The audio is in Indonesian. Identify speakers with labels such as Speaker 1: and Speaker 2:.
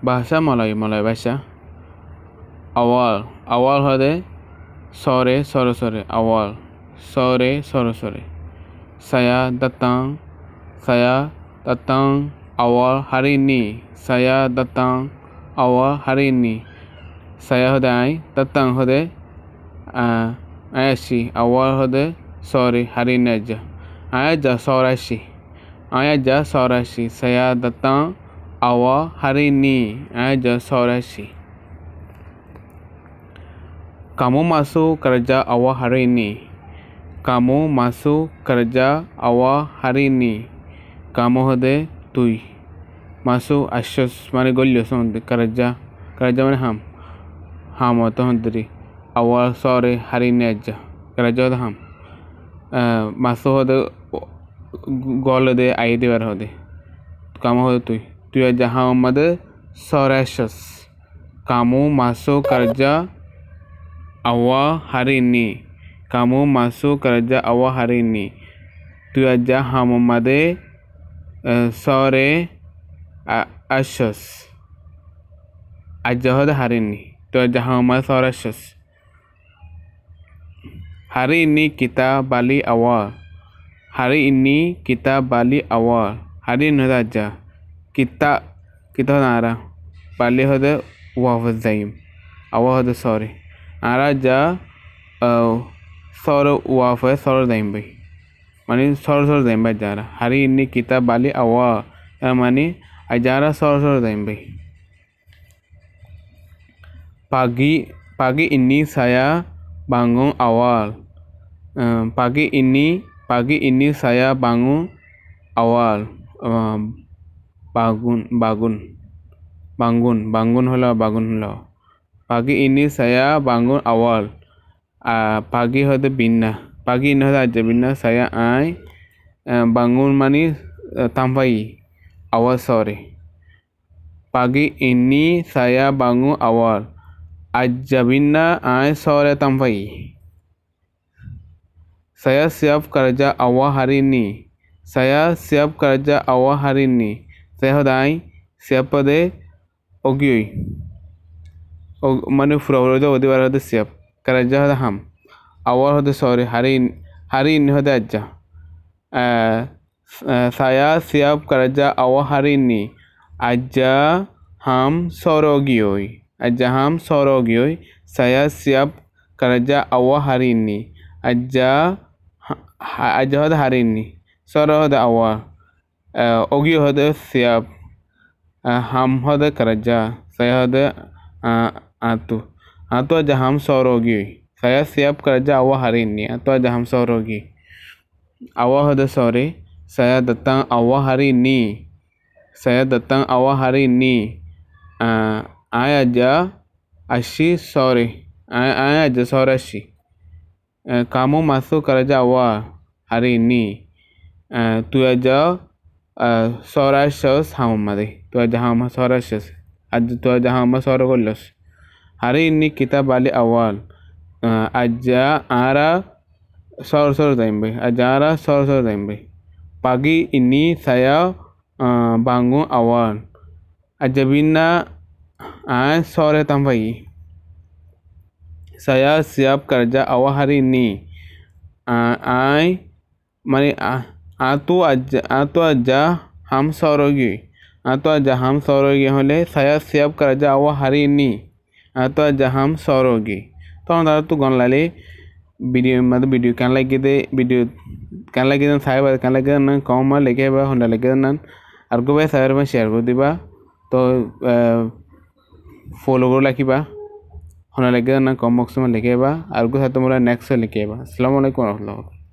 Speaker 1: bahasa Malay bahasa awal hode sore awal sore saya datang awal hari ini saya datang awal hari ini saya hodai datang hode ayashi awal hode sore hari ini aja sorashi saya datang awal hari ini aja sorashi. Kamu masuk kerja awal hari ini. Kamu masuk kerja awal hari ini. Kamu hode তুই masuk ashos মানে গল্য সন্ধে kerja মানে ham অত হন্তরি awal sore hari ini aja kerja হতে ham masuk hode গল দে আই দেবার হতে kamu hode তুই aja ham made sore ashos kamu masuk kerja awal hari ini. Kamu masuk kerja awal hari ini. Tu aja hamamade sore ashos. Aja hoda hari ini. Tu aja hamamade sore ashos. Hari ini kita balik awal. Hari ini kita balik awal. Hari ini hoda aja. Kita nara. Balik hoda wafat zaim. Awal hoda sore. Araja soro wafa soro daimbai mani soro daimbai jara hari ini kita balik awal mani ajara soro daimbai pagi ini saya bangun awal pagi ini saya bangun awal bangun holo pagi ini saya bangun awal pagi hode binna pagi ini hode aja binna saya bangun mani tampai awal sore pagi ini saya bangun awal aja binna sore tampai saya siap kerja awal hari ini saya siap kerja awal hari ini saya hodai siap ode ogioi mani furo ode bar hode siap kerja hode ham awal hode sore hari ini hode aja saya siap kerja awal hari ini aja ham sorogioi saya siap kerja awal hari ini aja hode hari ini soro hode awal ogi hode siap ham hode kerja saya hode atu aja ham sorogi saya siap kerja awal hari ini atu aja ham sorogi awal hode sore saya datang awal hari ini aja ashi sore aja sore ashi kamu masuk kerja awal hari ini tu aja sore ashos hamade tu aja ham sore ashos tu aja ham sore gollos hari ini kita balik awal aja ara sore daimbai pagi ini saya bangun awal aja binna sore tampai saya siap kerja awal hari ini mani atu aja ham sorogi hole saya siap kerja awal hari ini atu aja ham sorogi তখন তারা তো গন লালে ভিডিও কান লাগে সাহেব কান লাগে না কম লেগে বা হন্ডা লেগে না আর গো ভাই সাহেব শেয়ার করে দিবা তো ফলো করে রাখিবা হন্ডা লেগে না কম বক্স লেগে বা আর গো সাথে তোমরা নেক্সট লিখে আসসালামু আলাইকুম ওয়া রাহমাতুল্লাহ